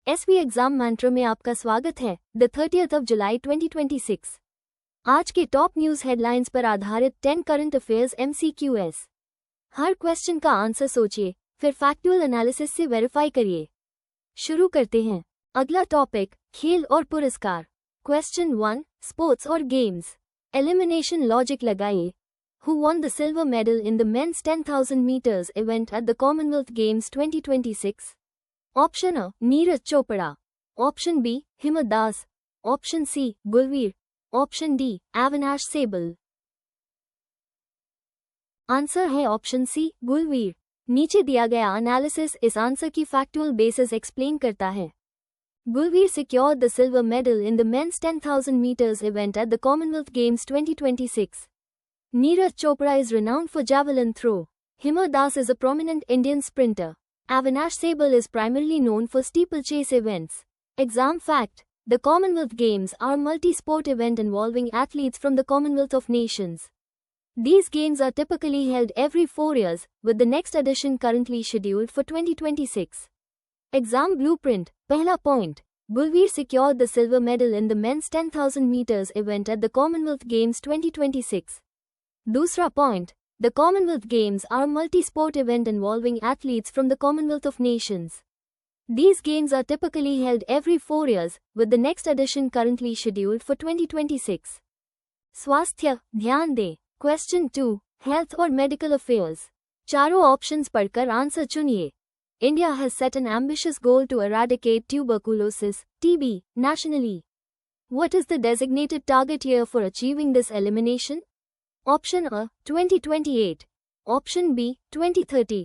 SV exam मैंट्रो में आपका स्वागत है। द 30th जुलाई 2026। आज के टॉप न्यूज हेडलाइंस पर आधारित 10 करंट अफेयर्स MCQs। हर क्वेश्चन का आंसर सोचिए, फिर फैक्चुअल एनालिसिस से वेरीफाई करिए। शुरू करते हैं। अगला टॉपिक, खेल और पुरस्कार। क्वेश्चन 1, स्पोर्ट्स और गेम्स। एलिमिनेशन लॉजिक लगाइए। Who won the silver medal in the men's 10,000 meters event at the Commonwealth Games 2026? Option A, Neeraj Chopra. Option B, Hima Das. Option C, Gulveer. Option D, Avinash Sehgal. Answer है option C, Gulveer. नीचे दिया गया analysis इस answer की factual basis explain करता है। Gulveer secured the silver medal in the men's 10,000 meters event at the Commonwealth Games 2026. Neeraj Chopra is renowned for javelin throw. Hima Das is a prominent Indian sprinter. Avinash Sehgal is primarily known for steeplechase events. Exam fact: the Commonwealth Games are a multi-sport event involving athletes from the Commonwealth of Nations. These games are typically held every 4 years, with the next edition currently scheduled for 2026. Exam blueprint. Pehla point. Gulveer secured the silver medal in the men's 10,000 meters event at the Commonwealth Games 2026. Dusra point. The Commonwealth Games are a multi-sport event involving athletes from the Commonwealth of Nations. These games are typically held every 4 years, with the next edition currently scheduled for 2026. स्वास्थ्य, ध्यान दें। Question 2, health और medical affairs। चारों options पढ़कर answer चुनिए। India has set an ambitious goal to eradicate tuberculosis, TB, nationally. What is the designated target year for achieving this elimination? Option A, 2028. Option B, 2030.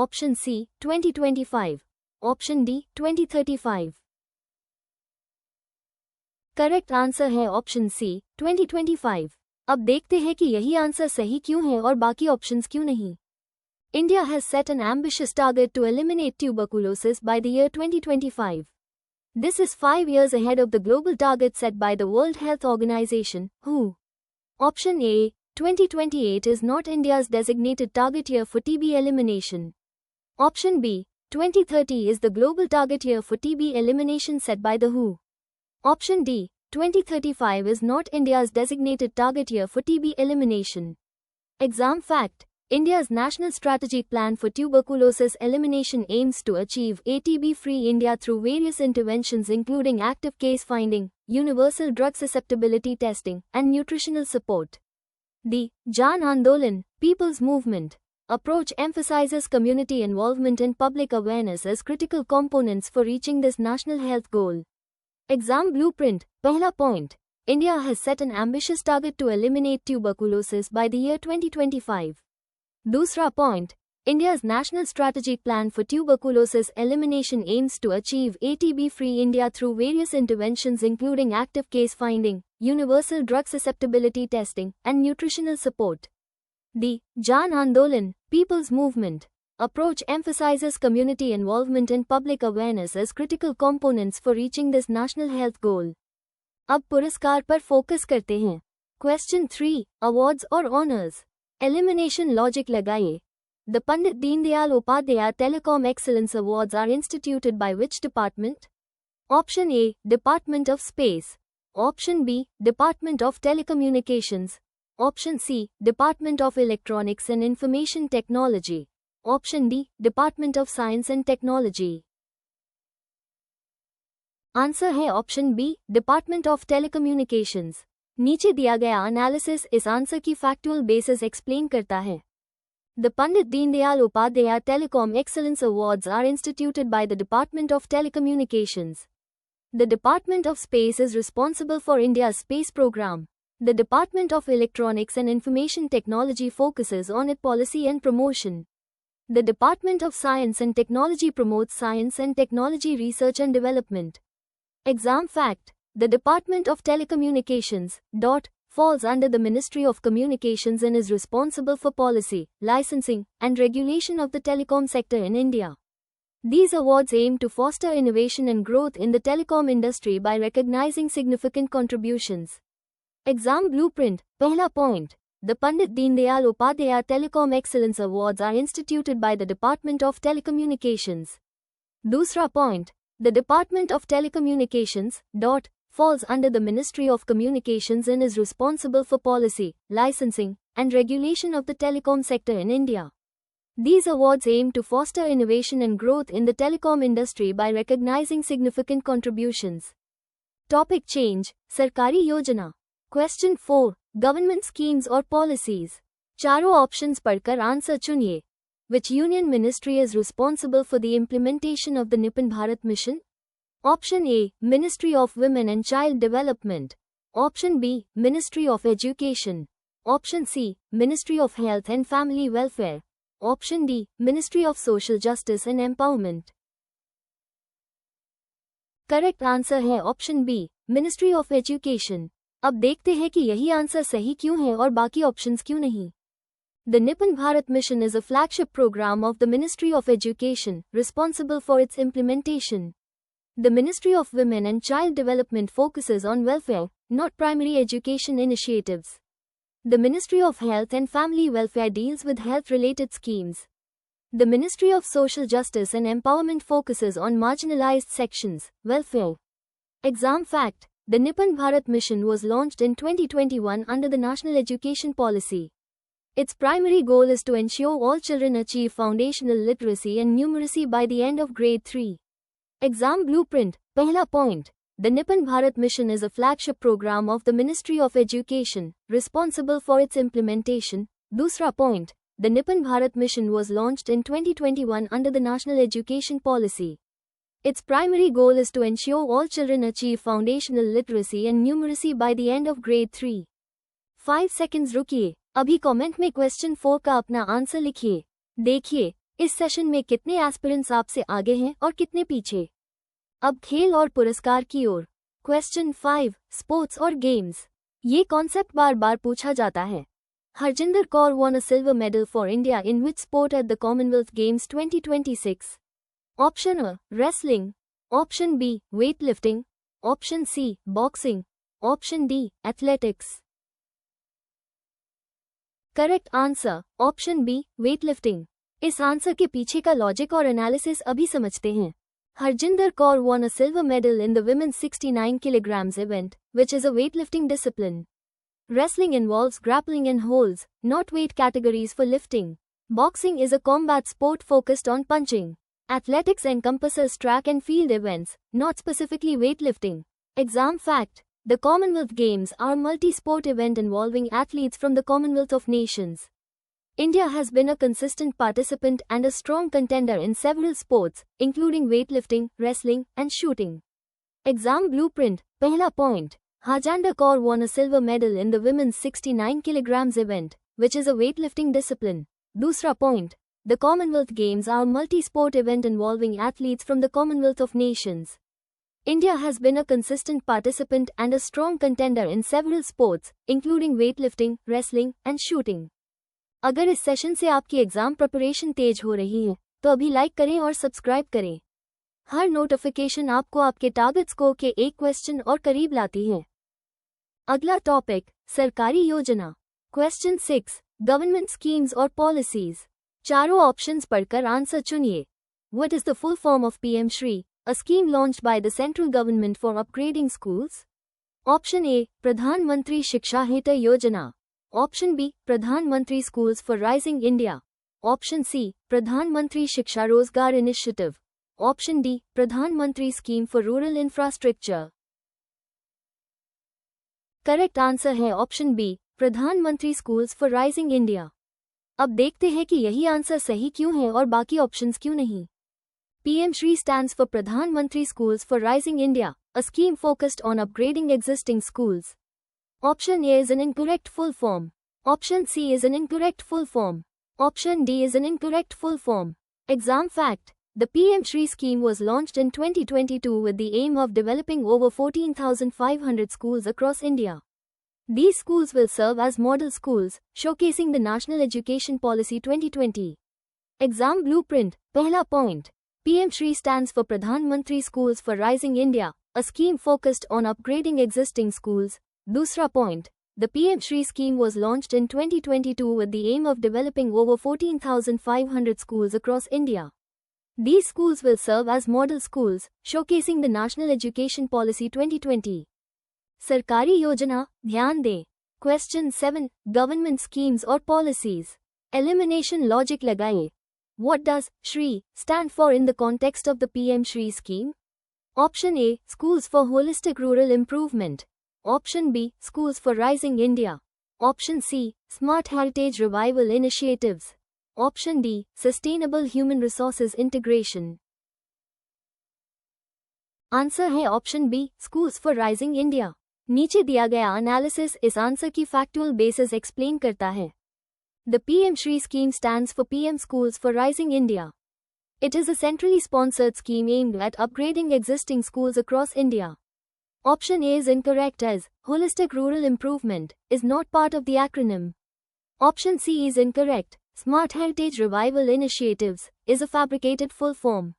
Option C, 2025. Option D, 2035. Correct answer है option C, 2025। अब देखते हैं कि यही answer सही क्यों है और बाकी ऑप्शंस क्यों नहीं। India has set an ambitious target to eliminate tuberculosis by the year 2025. This is 5 years ahead of the global target set by the World Health Organization, WHO. Option A, 2028 is not India's designated target year for TB elimination. Option B, 2030 is the global target year for TB elimination set by the WHO. Option D, 2035 is not India's designated target year for TB elimination. Exam fact: India's National Strategic Plan for Tuberculosis Elimination aims to achieve a TB-free India through various interventions including active case finding, universal drug susceptibility testing, and nutritional support. The Jan Andolan, People's Movement, approach emphasizes community involvement and public awareness as critical components for reaching this national health goal. Exam blueprint. Pehla point. India has set an ambitious target to eliminate tuberculosis by the year 2025. Dusra point. India's National Strategic Plan for Tuberculosis Elimination aims to achieve a TB-free India through various interventions including active case finding, universal drug susceptibility testing, and nutritional support. The Jan Andolan, People's Movement, approach emphasizes community involvement and public awareness as critical components for reaching this national health goal. अब पुरस्कार पर focus करते हैं। Question 3, awards और honors। Elimination logic लगाइए। The Pandit Deendayal Upadhyaya Telecom Excellence Awards are instituted by which department? Option A, Department of Space. Option B, Department of Telecommunications. Option C, Department of Electronics and Information Technology. Option D, Department of Science and Technology. Answer है option B, department of telecommunications. नीचे दिया गया analysis इस answer की factual basis explain करता है। The Pandit Deendayal Upadhyaya Telecom Excellence Awards are instituted by the Department of Telecommunications. The Department of Space is responsible for India's space program. The Department of Electronics and Information Technology focuses on its policy and promotion. The Department of Science and Technology promotes science and technology research and development. Exam fact: the Department of Telecommunications falls under the Ministry of Communications and is responsible for policy, licensing, and regulation of the telecom sector in India. These awards aim to foster innovation and growth in the telecom industry by recognizing significant contributions. Exam blueprint. Pehla point. The Pandit Deendayal Upadhyaya Telecom Excellence Awards are instituted by the Department of Telecommunications. Dusra point. The Department of Telecommunications, falls under the Ministry of Communications and is responsible for policy, licensing, and regulation of the telecom sector in India. These awards aim to foster innovation and growth in the telecom industry by recognizing significant contributions. Topic change, Sarkari Yojana. Question 4. Government schemes or policies. चारों options पढ़कर answer चुनिए. Which union ministry is responsible for the implementation of the Nipun Bharat mission? Option A, Ministry of Women and Child Development. Option B, Ministry of Education. Option C, Ministry of Health and Family Welfare. Option D, Ministry of Social Justice and Empowerment. Correct answer है option B, ministry of education. अब देखते हैं कि यही answer सही क्यों है और बाकी ऑप्शंस क्यों नहीं. The Nipun Bharat Mission is a flagship program of the Ministry of Education, responsible for its implementation. The Ministry of Women and Child Development focuses on welfare, not primary education initiatives. The Ministry of Health and Family Welfare deals with health-related schemes. The Ministry of Social Justice and Empowerment focuses on marginalized sections, welfare. Exam fact: the Nipun Bharat Mission was launched in 2021 under the National Education Policy. Its primary goal is to ensure all children achieve foundational literacy and numeracy by the end of grade 3. Exam blueprint. Pehla point. The Nipun Bharat Mission is a flagship program of the Ministry of Education, responsible for its implementation. Dusra point. The Nipun Bharat Mission was launched in 2021 under the National Education Policy. Its primary goal is to ensure all children achieve foundational literacy and numeracy by the end of grade 3. 5 seconds रुकिए. अभी comment में question 4 का अपना answer लिखिए. देखिए, इस session में कितने एस्पिरेंट्स आपसे आगे हैं और कितने पीछे. अब खेल और पुरस्कार की ओर. क्वेश्चन 5, स्पोर्ट्स और गेम्स. ये कॉन्सेप्ट बार बार पूछा जाता है. Harjinder Kaur won a silver medal for India in which sport at the Commonwealth Games 2026? Option A, wrestling. Option B, weightlifting. Option C, boxing. Option D, athletics. Correct answer option B, weightlifting. इस answer के पीछे का logic और analysis अभी समझते हैं. Harjinder Kaur won a silver medal in the women's 69 kilograms event, which is a weightlifting discipline. Wrestling involves grappling and holds, not weight categories for lifting. Boxing is a combat sport focused on punching. Athletics encompasses track and field events, not specifically weightlifting. Exam fact: the Commonwealth Games are a multi-sport event involving athletes from the Commonwealth of Nations. India has been a consistent participant and a strong contender in several sports, including weightlifting, wrestling, and shooting. Exam blueprint. Pehla point. Harjinder Kaur won a silver medal in the women's 69 kilograms event, which is a weightlifting discipline. Dusra point. The Commonwealth Games are a multi-sport event involving athletes from the Commonwealth of Nations. India has been a consistent participant and a strong contender in several sports, including weightlifting, wrestling, and shooting. अगर इस session से आपकी exam preparation तेज हो रही है, तो अभी like करें और सब्सक्राइब करें. हर नोटिफिकेशन आपको आपके टारगेट स्कोर के एक क्वेश्चन और करीब लाती है. अगला टॉपिक, सरकारी योजना. क्वेश्चन 6, गवर्नमेंट स्कीम्स और पॉलिसीज. चारों ऑप्शंस पढ़कर आंसर चुनिए. What is the full form of PM Shri, a scheme launched by the central government for upgrading schools? Option A, Pradhan Mantri Shiksha Heta Yojana. Option B, Pradhan Mantri Schools for Rising India. Option C, Pradhan Mantri Shiksha Rozgar Initiative. Option D, Pradhan Mantri Scheme for Rural Infrastructure. Correct answer है option B, प्रधान मंत्री schools for rising India. अब देखते हैं कि यही answer सही क्यों है और बाकी ऑप्शंस क्यों नहीं. PM Shri stands for Pradhan Mantri Schools for Rising India, a scheme focused on upgrading existing schools. Option A is an incorrect full form. Option C is an incorrect full form. Option D is an incorrect full form. Exam fact: the PM Shri scheme was launched in 2022 with the aim of developing over 14,500 schools across India. These schools will serve as model schools, showcasing the National Education Policy 2020. Exam blueprint. Pehla point. PM Shri stands for Pradhan Mantri Schools for Rising India, a scheme focused on upgrading existing schools. Dusra point. The PM Shri scheme was launched in 2022 with the aim of developing over 14,500 schools across India. These schools will serve as model schools, showcasing the National Education Policy 2020. सरकारी योजना, ध्यान दें. Question 7. Government schemes or policies. Elimination logic लगाएं. What does Shri stand for in the context of the PM Shri scheme? Option A. Schools for Holistic Rural Improvement. Option B. Schools for Rising India. Option C. Smart Heritage Revival Initiatives. Option D. Sustainable Human Resources Integration. Answer है option B, schools for rising India. नीचे दिया गया analysis इस answer की factual basis explain करता है. The PM Shri scheme stands for PM Schools for Rising India. It is a centrally sponsored scheme aimed at upgrading existing schools across India. Option A is incorrect as Holistic Rural Improvement is not part of the acronym. Option C is incorrect. Smart Heritage Revival Initiatives is a fabricated full form.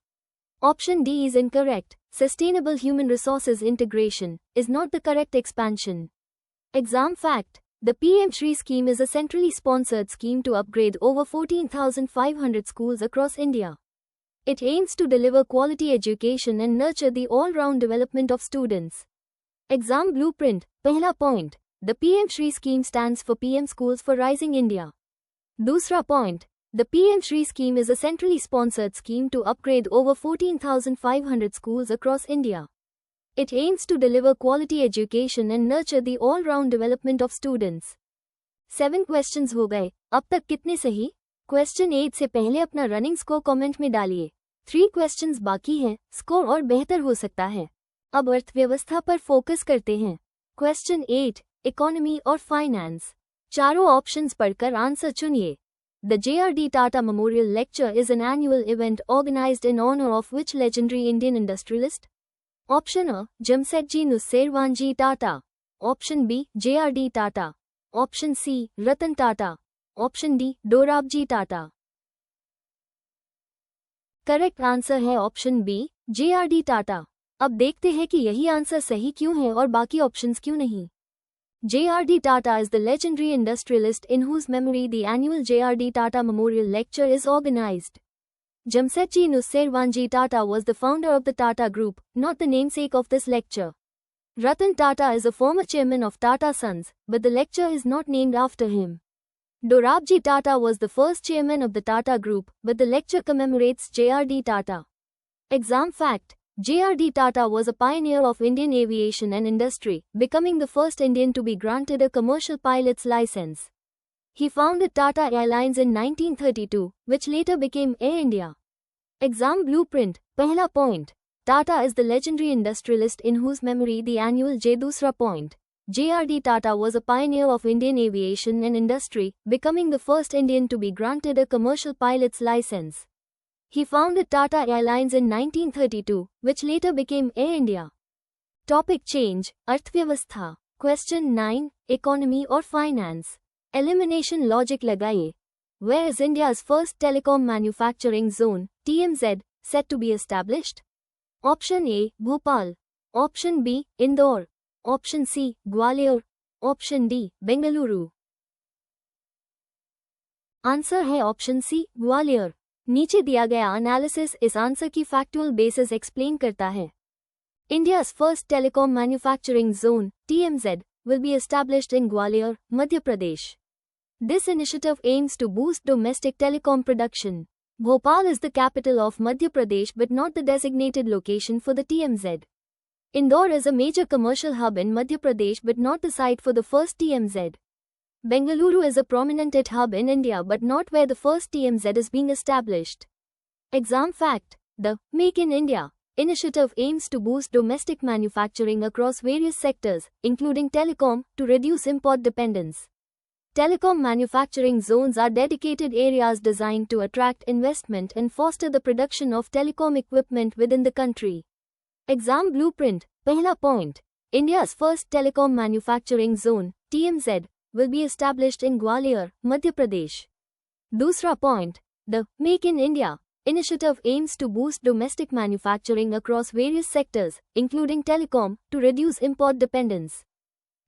Option D is incorrect. Sustainable Human Resources Integration is not the correct expansion. Exam fact. The PM Shri scheme is a centrally sponsored scheme to upgrade over 14,500 schools across India. It aims to deliver quality education and nurture the all-round development of students. Exam blueprint. पहला point. The PM Shri scheme stands for PM Schools for Rising India. दूसरा point. The PM Shri scheme is a centrally sponsored scheme to upgrade over 14,500 schools across India. It aims to deliver quality education and nurture the all-round development of students. 7 questions हो गए. अब तक कितने सही? Question 8 से पहले अपना running score comment में डालिए. 3 questions बाकी हैं, स्कोर और बेहतर हो सकता है. अब अर्थव्यवस्था पर फोकस करते हैं. Question 8. इकोनॉमी और फाइनेंस. चारों ऑप्शंस पढ़कर आंसर चुनिए. The J.R.D. Tata Memorial Lecture is an annual event organized in honor of which legendary Indian industrialist? Option A. Jamsetji Nusserwanji Tata. Option B. J.R.D. Tata. Option C. Ratan Tata. Option D. Dorabji Tata. Correct answer है option B, J.R.D. Tata. अब देखते हैं कि यही answer सही क्यों है और बाकी ऑप्शंस क्यों नहीं. J.R.D. Tata is the legendary industrialist in whose memory the annual J.R.D. Tata Memorial Lecture is organized. Jamsetji Nusserwanji Tata was the founder of the Tata Group, not the namesake of this lecture. Ratan Tata is a former chairman of Tata Sons, but the lecture is not named after him. Dorabji Tata was the first chairman of the Tata Group, but the lecture commemorates J.R.D. Tata. Exam fact. J.R.D. Tata was a pioneer of Indian aviation and industry, becoming the first Indian to be granted a commercial pilot's license. He founded Tata Airlines in 1932, which later became Air India. Exam blueprint. Pehla point. Tata is the legendary industrialist in whose memory the annual J. Dusra point. J.R.D. Tata was a pioneer of Indian aviation and industry, becoming the first Indian to be granted a commercial pilot's license. He founded Tata Airlines in 1932, which later became Air India. Topic change. अर्थव्यवस्था. Question 9. Economy or finance. Elimination logic लगाइए. Where is India's first telecom manufacturing zone, TMZ, set to be established? Option A. Bhopal. Option B. Indore. Option C. Gwalior. Option D. Bengaluru. Answer है option C, Gwalior. नीचे दिया गया analysis इस answer की factual basis explain करता है. India's first telecom manufacturing zone, TMZ, will be established in Gwalior, Madhya Pradesh. This initiative aims to boost domestic telecom production. Bhopal is the capital of Madhya Pradesh but not the designated location for the TMZ. Indore is a major commercial hub in Madhya Pradesh but not the site for the first TMZ. Bengaluru is a prominent IT hub in India but not where the first TMZ is being established. Exam fact. The Make in India initiative aims to boost domestic manufacturing across various sectors, including telecom, to reduce import dependence. Telecom manufacturing zones are dedicated areas designed to attract investment and foster the production of telecom equipment within the country. Exam blueprint. Pehla point. India's first telecom manufacturing zone, TMZ, will be established in Gwalior, Madhya Pradesh. Dusra point. The Make in India initiative aims to boost domestic manufacturing across various sectors, including telecom, to reduce import dependence.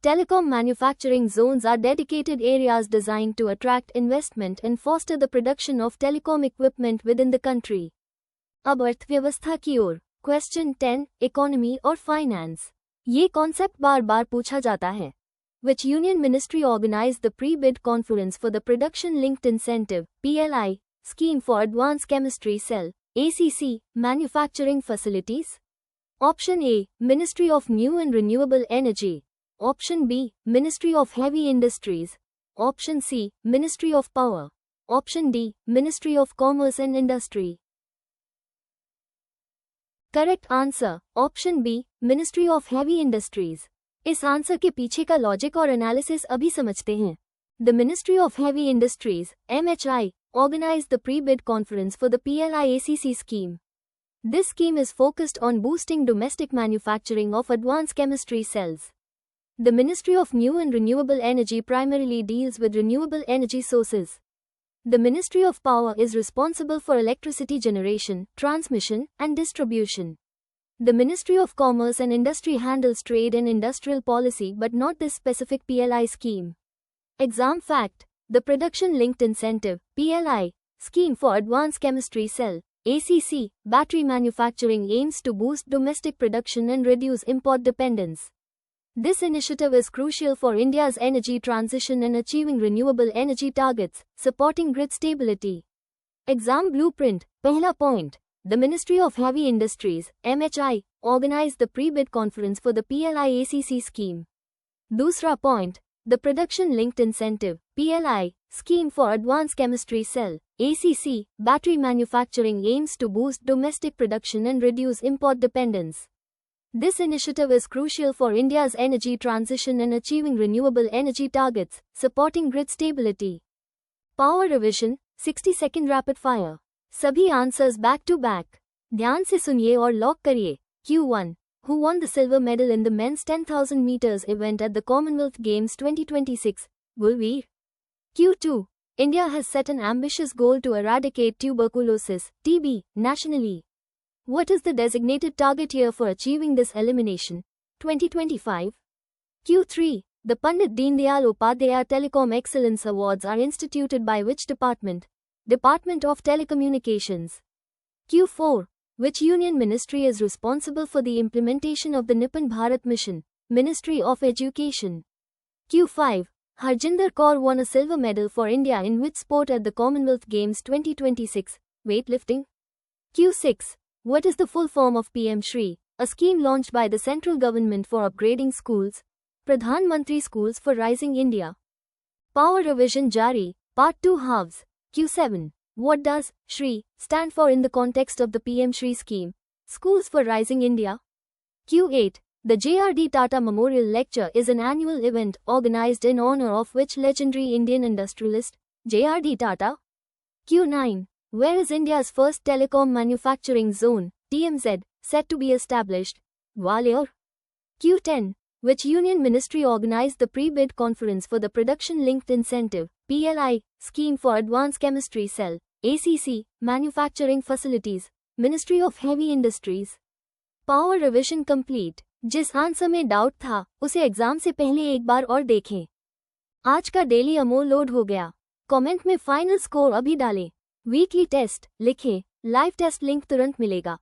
Telecom manufacturing zones are dedicated areas designed to attract investment and foster the production of telecom equipment within the country. अब अर्थव्यवस्था की ओर। Question 10, economy और finance. ये concept बार बार पूछा जाता है। Which union ministry organized the pre-bid conference for the Production Linked Incentive (PLI) scheme for Advanced Chemistry Cell (ACC) manufacturing facilities? Option A, Ministry of New and Renewable Energy. Option B, Ministry of Heavy Industries. Option C, Ministry of Power. Option D, Ministry of Commerce and Industry. Correct answer, Option B, Ministry of Heavy Industries. इस answer के पीछे का logic और analysis अभी समझते हैं। The Ministry of Heavy Industries (MHI) organized the pre-bid conference for the PLI-ACC scheme. This scheme is focused on boosting domestic manufacturing of advanced chemistry cells. The Ministry of New and Renewable Energy primarily deals with renewable energy sources. The Ministry of Power is responsible for electricity generation, transmission, and distribution. The Ministry of Commerce and Industry handles trade and industrial policy but not this specific PLI scheme. Exam fact: the Production Linked Incentive (PLI) scheme for Advanced Chemistry Cell (ACC) battery manufacturing aims to boost domestic production and reduce import dependence. This initiative is crucial for India's energy transition and achieving renewable energy targets, supporting grid stability. Exam blueprint. Pehla point: the Ministry of Heavy Industries (MHI) organized the pre-bid conference for the PLI-ACC scheme. Dusra point: the Production Linked Incentive (PLI) scheme for Advanced Chemistry Cell (ACC) battery manufacturing aims to boost domestic production and reduce import dependence. This initiative is crucial for India's energy transition and achieving renewable energy targets, supporting grid stability. Power revision, 60-second rapid fire. सभी answers back to back. ध्यान से सुनिए और lock करिए। Q1. Who won the silver medal in the men's 10,000 meters event at the Commonwealth Games 2026? Gulveer. Q2. India has set an ambitious goal to eradicate tuberculosis (TB) nationally. What is the designated target year for achieving this elimination? 2025. Q3. The Pandit Deen Dayal Upadhyaya Telecom Excellence Awards are instituted by which department? Department of Telecommunications. Q4. Which union ministry is responsible for the implementation of the Nippon Bharat Mission? Ministry of Education. Q5. Harjinder Kaur won a silver medal for India in which sport at the Commonwealth Games 2026? Weightlifting. Q6. What is the full form of PM Shri, a scheme launched by the central government for upgrading schools? Pradhan Mantri Schools for Rising India. Power revision jari, part 2 halves. Q7. What does Shri stand for in the context of the PM Shri scheme? Schools for Rising India. Q8. The JRD Tata Memorial Lecture is an annual event organized in honor of which legendary Indian industrialist? JRD Tata. Q9. Where is India's first telecom manufacturing zone, TMZ, set to be established? Gwalior. Q10. Which union ministry organized the pre-bid conference for the Production Linked Incentive (PLI) scheme for Advanced Chemistry Cell (ACC) manufacturing facilities? Ministry of Heavy Industries. Power revision complete. जिस answer में doubt था उसे exam से पहले एक बार और देखें। आज का डेली अमोल लोड हो गया। कमेंट में फाइनल स्कोर अभी डालें। वीकली टेस्ट लिखें। लाइव टेस्ट लिंक तुरंत मिलेगा।